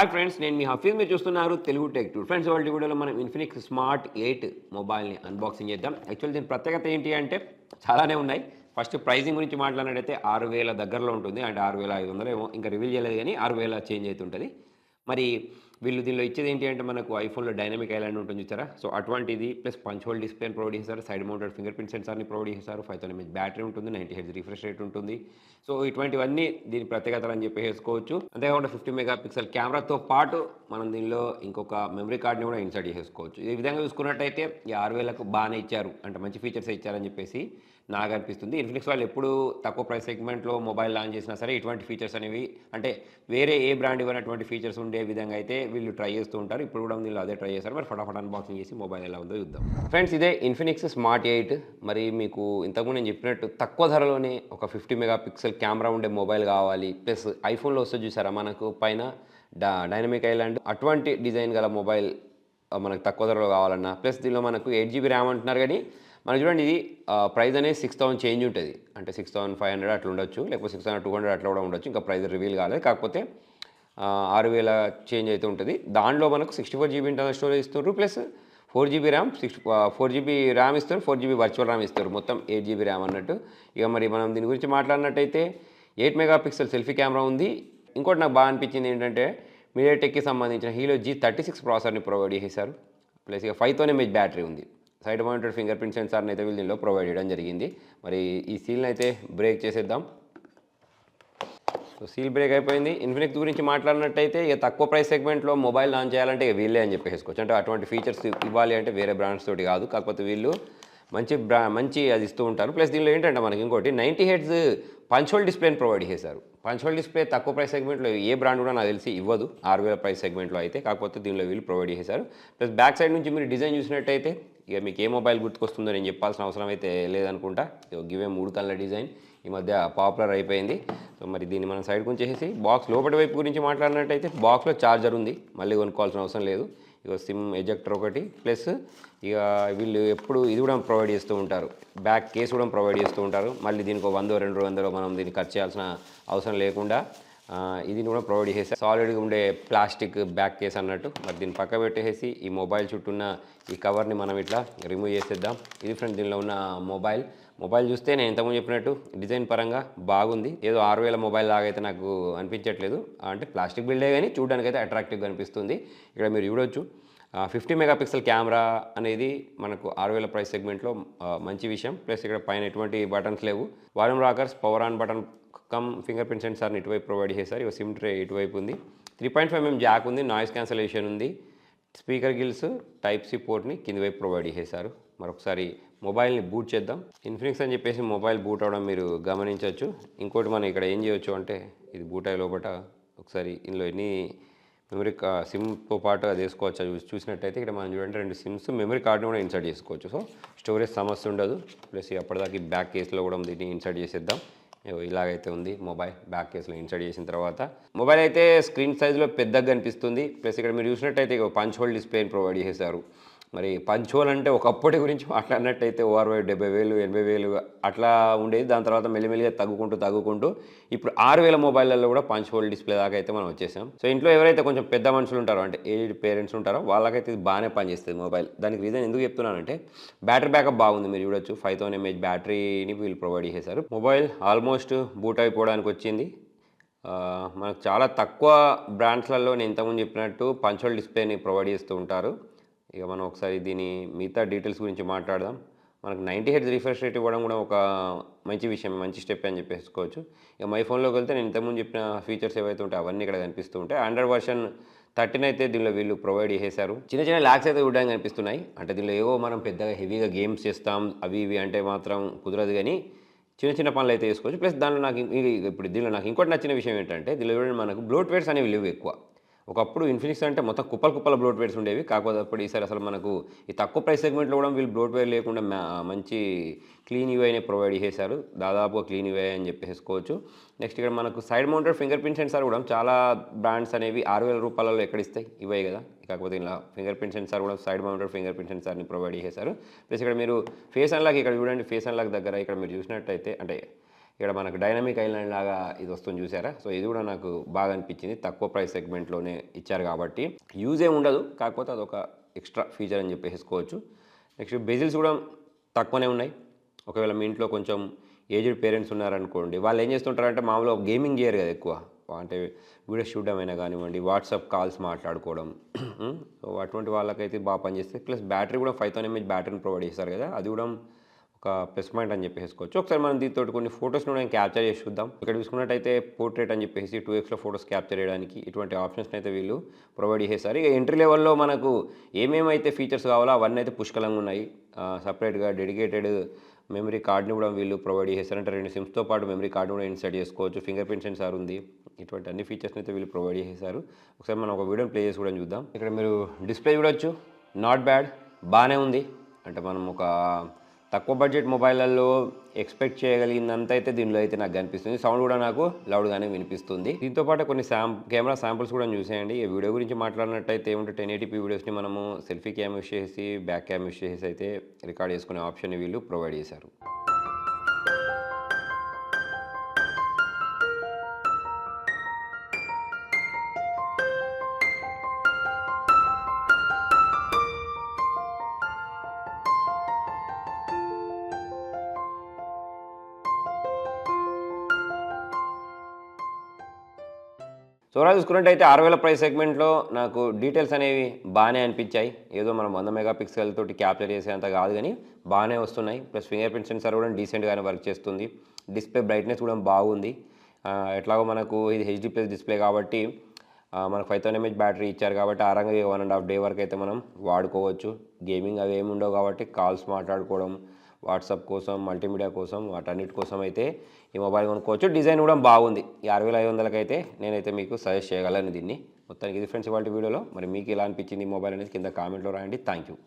Hi friends, నేను మీ హఫీజ్. మీరు చూస్తున్నారు తెలుగు టెక్ టూర్. ఫ్రెండ్స్, వాళ్ళ వీడియోలో మనం ఇన్ఫినిక్స్ స్మార్ట్ 8 మొబైల్ని అన్బాక్సింగ్ చేద్దాం. యాక్చువల్లీ దీని ప్రత్యేకత ఏంటి అంటే చాలానే ఉన్నాయి. ఫస్ట్ ప్రైజింగ్ గురించి మాట్లాడినట్టయితే 6,000 దగ్గరలో ఉంటుంది. అంటే 6,500 ఏమో, ఇంకా రివీల్ చేయలేదు కానీ 6,000 చేంజ్ అవుతుంటుంది. మరి వీళ్ళు దీనిలో ఇచ్చేది ఏంటి అంటే మనకు ఐఫోన్లో డైనమిక్ ఐలాండ్ ఉంటుంది చూసారా, సో అటువంటిది ప్లస్ పంచ్ హోల్ డిస్ప్లేని ప్రొవైడ్ చేశారు. సైడ్ మౌంటెడ్ ఫింగర్ ప్రింట్ సెన్సార్ని ప్రొవైడ్ చేశారు. 5000 mAh బ్యాటరీ ఉంటుంది. 90 Hz రిఫ్రెష్ రేట్ ఉంటుంది. సో ఇటువంటివన్నీ దీని ప్రత్యేకతలు అని చెప్పేసుకోవచ్చు. అంతేకాకుండా 50 మెగాపిక్సెల్ కెమెరాతో పాటు మనం దీనిలో ఇంకొక మెమరీ కార్డ్ని కూడా ఇన్సర్ట్ చేసుకోవచ్చు. ఈ విధంగా చూసుకున్నట్టయితే ఈ 6,000కు బాగానే ఇచ్చారు, అంటే మంచి ఫీచర్స్ ఇచ్చారని చెప్పేసి నాకు అనిపిస్తుంది. ఇన్ఫినిక్స్ వాళ్ళు ఎప్పుడు తక్కువ ప్రైస్ సెగ్మెంట్లో మొబైల్ లాంచ్ చేసినా సరే ఇటువంటి ఫీచర్స్ అనేవి, అంటే వేరే ఏ బ్రాండ్ ఇవ్వనటువంటి ఫీచర్స్ ఉండే విధంగా అయితే వీళ్ళు ట్రై చేస్తూ ఉంటారు. ఇప్పుడు కూడా వీళ్ళు అదే ట్రై చేస్తారు. మరి ఫటాఫట్ అన్బాక్సింగ్ చేసి మొబైల్ ఎలా ఉందో చూద్దాం. ఫ్రెండ్స్, ఇదే ఇన్ఫినిక్స్ స్మార్ట్ 8. మరి మీకు ఇంతకుముందు నేను చెప్పినట్టు తక్కువ ధరలోనే ఒక 50 మెగాపిక్సెల్ కెమెరా ఉండే మొబైల్ కావాలి, ప్లస్ ఐఫోన్లో వస్తే చూసారా మనకు పైన డైనమిక్ ఐలాండ్, అటువంటి డిజైన్ గల మొబైల్ మనకు తక్కువ ధరలో కావాలన్నా, ప్లస్ దీనిలో మనకు 8GB ర్యామ్ అంటున్నారు. కానీ మనకు చూడండి, ఇది ప్రైస్ అనేది 6,000 చేంజ్ ఉంటుంది. అంటే 6,500 అట్లా ఉండొచ్చు, లేకపోతే 6,200 అట్లా కూడా ఉండొచ్చు. ఇంకా ప్రైస్ రివీల్ కాలేదు. కాకపోతే 6,000 చేంజ్ అయితే ఉంటుంది. దాంట్లో మనకు 64GB ఇంటర్నల్ స్టోరేజ్ ఇస్తారు, plus 4GB RAM, 4GB RAM ఇస్తారు, 4GB వర్చువల్ ర్యామ్ ఇస్తారు, మొత్తం 8GB ర్యామ్ అన్నట్టు. ఇక మరి మనం దీని గురించి మాట్లాడినట్టయితే 8 మెగాపిక్సెల్ సెల్ఫీ కెమెరా ఉంది. ఇంకోటి నాకు బాగా అనిపించింది ఏంటంటే మీడియాటెక్కి సంబంధించిన హీలో G36 ప్రాసెసర్ని ప్రొవైడ్ చేశారు. ప్లస్ ఇక 5000 mAh బ్యాటరీ ఉంది. సైడ్ మౌంటెడ్ ఫింగర్ ప్రింట్ సెన్సార్ని అయితే వీళ్ళు దీనిలో ప్రొవైడ్ చేయడం జరిగింది. మరి ఈ సీల్ని అయితే బ్రేక్ చేసేద్దాం. సో సీల్ బ్రేక్ అయిపోయింది. ఇన్ఫినిక్స్ గురించి మాట్లాడినట్టయితే ఇక తక్కువ ప్రైస్ సెగ్మెంట్లో మొబైల్ లాంచ్ చేయాలంటే ఇక వీళ్ళే అని చెప్పేసుకోవచ్చు. అంటే అటువంటి ఫీచర్స్ ఇవ్వాలి అంటే వేరే బ్రాండ్స్ తోటి కాదు, కాకపోతే వీళ్ళు మంచి అది ఇస్తూ ఉంటారు. ప్లస్ దీనిలో ఏంటంటే మనకి ఇంకోటి 90 Hz పంచ్ హోల్ డిస్ప్లేని ప్రొవైడ్ చేశారు. పంచ్ హోల్ డిస్ప్లే తక్కువ ప్రైస్ సెగ్మెంట్లో ఏ బ్రాండ్ కూడా నాకు తెలిసి ఇవ్వదు, 6,000 ప్రైస్ సెగ్మెంట్లో అయితే. కాకపోతే దీనిలో వీళ్ళు ప్రొవైడ్ చేశారు. ప్లస్ బ్యాక్ సైడ్ నుంచి మీరు డిజైన్ చూసినట్టయితే ఇక మీకు ఏ మొబైల్ గుర్తుకొస్తుందో నేను చెప్పాల్సిన అవసరం అయితే లేదనుకుంటా. గివే 3 కళ్ళ డిజైన్ ఈ మధ్య పాపులర్ అయిపోయింది. సో మరి దీన్ని మనం సైడ్ గుంచేసి బాక్స్ లోపటి వైపు గురించి మాట్లాడినట్టయితే బాక్స్లో ఛార్జర్ ఉంది, మళ్ళీ కొనుక్కోవాల్సిన అవసరం లేదు. ఇక సిమ్ ఎజెక్టర్ ఒకటి, ప్లస్ ఇక వీళ్ళు ఎప్పుడు ఇది కూడా ప్రొవైడ్ చేస్తూ ఉంటారు, బ్యాక్ కేస్ కూడా ప్రొవైడ్ చేస్తూ ఉంటారు. మళ్ళీ దీనికి 100-200 మనం దీన్ని ఖర్చు చేయాల్సిన అవసరం లేకుండా ఇది కూడా ప్రొవైడ్ చేసేసి సాలిడ్గా ఉండే ప్లాస్టిక్ బ్యాక్ కేస్ అన్నట్టు. మరి దీన్ని పక్క పెట్టేసి ఈ మొబైల్ చుట్టూ ఉన్న ఈ కవర్ని మనం ఇట్లా రిమూవ్ చేసేద్దాం. ఇది ఫ్రెండ్ దీనిలో ఉన్న మొబైల్ చూస్తే నేను ఇంతకుముందు చెప్పినట్టు డిజైన్ పరంగా బాగుంది. ఏదో 6,000 మొబైల్ లాగైతే నాకు అనిపించట్లేదు. అంటే ప్లాస్టిక్ బిల్డే కానీ చూడడానికి అయితే అట్రాక్టివ్గా అనిపిస్తుంది. ఇక్కడ మీరు చూడొచ్చు 50 మెగాపిక్సెల్ కెమెరా అనేది మనకు 6,000 ప్రైస్ సెగ్మెంట్లో మంచి విషయం. ప్లస్ ఇక్కడ పైన ఎటువంటి బటన్స్ లేవు. Volume rockers, power on button cum finger print సెన్సార్ని ఇటువైపు ప్రొవైడ్ చేశారు. ఇక సిమ్ ట్రే ఇటువైపు ఉంది. 3.5 mm జాక్ ఉంది, నాయిస్ క్యాన్సలేషన్ ఉంది. స్పీకర్ గిల్స్, టైప్ సి పోర్ట్ని కింది వైపు ప్రొవైడ్ చేశారు. మరొకసారి మొబైల్ని బూట్ చేద్దాం. ఇన్ఫినిక్స్ అని చెప్పేసి మొబైల్ బూట్ అవడం మీరు గమనించవచ్చు. ఇంకోటి మనం ఇక్కడ ఏం చేయొచ్చు అంటే ఇది బూట్ అయ్యే లోపల ఒకసారి ఇందులో ఎన్ని మెమరీ సిమ్తో పాటు అది వేసుకోవచ్చు చూసినట్టయితే ఇక్కడ మనం చూడండి 2 సిమ్స్, మెమరీ కార్డ్ని కూడా ఇన్సర్ట్ చేసుకోవచ్చు. సో స్టోరేజ్ సమస్య ఉండదు. ప్లస్ అప్పటిదాకా బ్యాక్ కేసులో కూడా దీన్ని ఇన్సర్ట్ చేసేద్దాం. ఇలాగైతే ఉంది మొబైల్. బ్యాక్ కేసులో ఇన్సర్ట్ చేసిన తర్వాత మొబైల్ అయితే స్క్రీన్ సైజులో పెద్దగా కనిపిస్తుంది. ప్లస్ ఇక్కడ మీరు చూసినట్టయితే పంచ్ హోల్ డిస్ప్లేని ప్రొవైడ్ చేశారు. మరి పంచ్ హోల్ అంటే ఒకప్పటి గురించి మాట్లాడినట్టయితే ఓఆర్వై 70,000 80,000 అట్లా ఉండేది. దాని తర్వాత మెల్లిమెల్లిగా తగ్గుకుంటూ ఇప్పుడు 6,000 మొబైల్లో కూడా పంచ్ హోల్ డిస్ప్లే దాకా అయితే మనం వచ్చేసాం. సో ఇంట్లో ఎవరైతే కొంచెం పెద్ద మనుషులు ఉంటారో, అంటే ఏజ్డ్ పేరెంట్స్ ఉంటారో వాళ్ళకైతే ఇది బాగానే పనిచేస్తుంది మొబైల్. దానికి రీజన్ ఎందుకు చెప్తున్నానంటే బ్యాటరీ బ్యాకప్ బాగుంది. మీరు చూడొచ్చు 5000 mAh బ్యాటరీని వీళ్ళు ప్రొవైడ్ చేశారు. మొబైల్ ఆల్మోస్ట్ బూట్ అయిపోవడానికి వచ్చింది. మనకు చాలా తక్కువ బ్రాండ్స్లలో నేను ఇంతకుముందు చెప్పినట్టు పంచ్ హోల్ డిస్ప్లేని ప్రొవైడ్ చేస్తూ ఉంటారు. ఇక మనం ఒకసారి దీని మిగతా డీటెయిల్స్ గురించి మాట్లాడదాం. మనకు 90 Hz రిఫ్రెష్ రేట్ ఇవ్వడం కూడా ఒక మంచి విషయం, మంచి స్టెప్ అని చెప్పేసుకోవచ్చు. ఇక మై ఫోన్లోకి వెళ్తే నేను ఇంతకుముందు చెప్పిన ఫీచర్స్ ఏవైతే ఉంటాయి అవన్నీ ఇక్కడ కనిపిస్తూ ఉంటాయి. ఆండ్రాయిడ్ వర్షన్ 13 అయితే దీనిలో వీళ్ళు ప్రొవైడ్ చేశారు. చిన్న ల్యాక్స్ అయితే చూడడానికి కనిపిస్తున్నాయి. అంటే దీనిలో ఏవో మనం పెద్దగా హెవీగా గేమ్స్ చేస్తాం అవి ఇవి అంటే మాత్రం కుదరదు, కానీ చిన్న పనులు అయితే వేసుకోవచ్చు. ప్లస్ దానిలో దీనిలో నాకు ఇంకోటి నచ్చిన విషయం ఏంటంటే దీనిలో చూడండి మనకు బ్లోట్వేర్స్ అనేవి లేవు ఎక్కువ. ఒకప్పుడు ఇన్ఫినిక్స్ అంటే మొత్తం కుప్పల బ్లోట్వేర్స్ ఉండేవి. కాకపోతే అప్పుడు ఈసారి అసలు మనకు ఈ తక్కువ ప్రైస్ సెగ్మెంట్లో కూడా వీళ్ళు బ్లోట్వేర్ లేకుండా మంచి క్లీన్ యూఐని ప్రొవైడ్ చేశారు. దాదాపుగా క్లీన్ యూఐ అని చెప్పేసుకోవచ్చు. నెక్స్ట్ ఇక్కడ మనకు side mounted finger print sensor కూడా చాలా బ్రాండ్స్ అనేవి 6,000 రూపాయలలో ఎక్కడ ఇస్తాయి, ఇవే కదా. కాకపోతే ఇలా ఫింగర్ ప్రింట్ సెన్సార్ కూడా సైడ్ మౌంటెడ్ ఫింగర్ ప్రింట్ సెన్సార్ని ప్రొవైడ్ చేశారు. ప్లస్ ఇక్కడ మీరు ఫేస్ అన్లాక్, ఇక్కడ చూడండి ఫేస్ అన్లాక్ దగ్గర ఇక్కడ మీరు చూసినట్టయితే అంటే ఇక్కడ మనకు డైనమిక్ ఐలాండ్ లాగా ఇది వస్తుంది చూసారా. సో ఇది కూడా నాకు బాగా అనిపించింది. తక్కువ ప్రైస్ సెగ్మెంట్లోనే ఇచ్చారు కాబట్టి యూజ్ ఏమి ఉండదు, కాకపోతే అదొక ఎక్స్ట్రా ఫీచర్ అని చెప్పేసుకోవచ్చు. నెక్స్ట్ బెజిల్స్ కూడా తక్కువనే ఉన్నాయి. ఒకవేళ మీ ఇంట్లో కొంచెం ఏజ్డ్ పేరెంట్స్ ఉన్నారనుకోండి, వాళ్ళు ఏం చేస్తుంటారంటే మామూలుగా గేమింగ్ చేయరు కదా ఎక్కువ, అంటే వీడియోస్ చూడడం అయినా కానివ్వండి, వాట్సాప్ కాల్స్ మాట్లాడుకోవడం, సో అటువంటి వాళ్ళకైతే బాగా పనిచేస్తుంది. ప్లస్ బ్యాటరీ కూడా 5000 mAh బ్యాటరీని ప్రొవైడ్ చేస్తారు కదా, అది కూడా ఒక ప్లస్ పాయింట్ అని చెప్పేసుకోవచ్చు. ఒకసారి మనం దీంతో కొన్ని ఫొటోస్ కూడా క్యాప్చర్ చేసి చూద్దాం. ఇక్కడ చూసుకున్నట్టయితే పోర్ట్రేట్ అని చెప్పేసి 2xలో ఫొటోస్ క్యాప్చర్ చేయడానికి ఇటువంటి ఆప్షన్స్ని అయితే వీళ్ళు ప్రొవైడ్ చేసేసారు. ఇక ఎంట్రీ లెవెల్లో మనకు ఏమేమైతే ఫీచర్స్ కావాలో అవన్నీ అయితే పుష్కలంగా ఉన్నాయి. సపరేట్గా డెడికేటెడ్ మెమరీ కార్డ్ని కూడా వీళ్ళు ప్రొవైడ్ చేసేసారు. అంటే 2 సిమ్స్తో పాటు మెమరీ కార్డు కూడా ఇన్సర్ట్ చేసుకోవచ్చు. ఫింగర్ ప్రింట్ సెన్సార్ ఉంది. ఇటువంటి అన్ని ఫీచర్స్ని అయితే వీళ్ళు ప్రొవైడ్ చేసేసారు. ఒకసారి మనం ఒక వీడియోని ప్లే చేసి కూడా చూద్దాం. ఇక్కడ మీరు డిస్ప్లే చూడొచ్చు, నాట్ బ్యాడ్, బాగానే ఉంది. అంటే మనం ఒక తక్కువ బడ్జెట్ మొబైల్లో ఎక్స్పెక్ట్ చేయగలిగిందంత అయితే దీనిలో అయితే నాకు కనిపిస్తుంది. సౌండ్ కూడా నాకు లౌడ్గానే వినిపిస్తుంది. దీంతో పాటు కొన్ని కెమెరా శాంపుల్స్ కూడా చూసేయండి. ఈ వీడియో గురించి మాట్లాడినట్టయితే ఏమంటే 1080p వీడియోస్ని మనము సెల్ఫీ క్యామ్ యూస్ చేసి బ్యాక్ క్యామ్ యూస్ చేసి అయితే రికార్డ్ చేసుకునే ఆప్షన్ వీళ్ళు ప్రొవైడ్ చేశారు. సో ఓవరాల్ చూసుకున్నట్టయితే 6000 ప్రైస్ సెగ్మెంట్లో నాకు డీటెయిల్స్ అనేవి బాగానే అనిపించాయి. ఏదో మనం 100 మెగాపిక్సెల్ తోటి క్యాప్చర్ చేసేంత కాదు కానీ బాగానే వస్తున్నాయి. ప్లస్ ఫింగర్ ప్రింట్ సెన్సార్ కూడా డీసెంట్గానే వర్క్ చేస్తుంది. డిస్ప్లే బ్రైట్నెస్ కూడా బాగుంది. ఎట్లాగో మనకు ఇది HD+ డిస్ప్లే కాబట్టి మనకు 5000 mAh బ్యాటరీ ఇచ్చారు కాబట్టి ఆరంగా 1.5 డే వరకు అయితే మనం వాడుకోవచ్చు. గేమింగ్ అవి ఏమి ఉండవు కాబట్టి కాల్స్ మాట్లాడుకోవడం, వాట్సాప్ కోసం, మల్టీమీడియా కోసం, వాటన్నిటి కోసం అయితే ఈ మొబైల్ కొనుక్కోవచ్చు. డిజైన్ కూడా బాగుంది. ఈ 6500కి అయితే నేనైతే మీకు సజెస్ట్ చేయగలను దీన్ని. మొత్తానికి ఇది ఫ్రెండ్స్ ఇవాళ వీడియోలో. మరి మీకు ఎలా అనిపించింది ఈ మొబైల్ అనేది కింద కామెంట్లో రాయండి. Thank you.